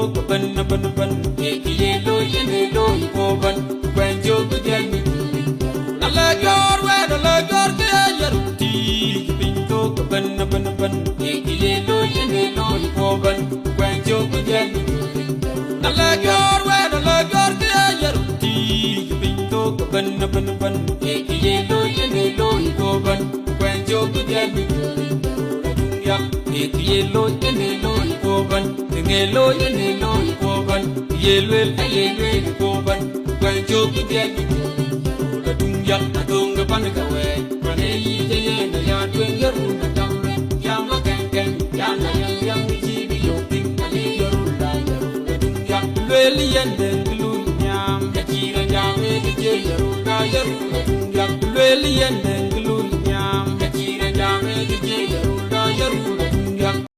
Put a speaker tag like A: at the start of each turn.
A: ban ye lo ye lo ko ban when jo ku del mi ala yor we ala yor ke yaruti pinto ban ye lo ko ban when jo ku del mi ala yor we ala yor ke yaruti pinto ban ye lo ko ban when jo ku del mi ya ye lo ko ban ye lo ko ban ye lo ko ban when jo ku del mi la dung ya dung ga ban ka we when ye ye na ya twen ya ru na dam ya ma ken ya na yang ji bi yo ting na ye ya ru la dung ya le li yan den lu nyam ya ji ra ya me ji ya ru na ya ru dung ya le li yan den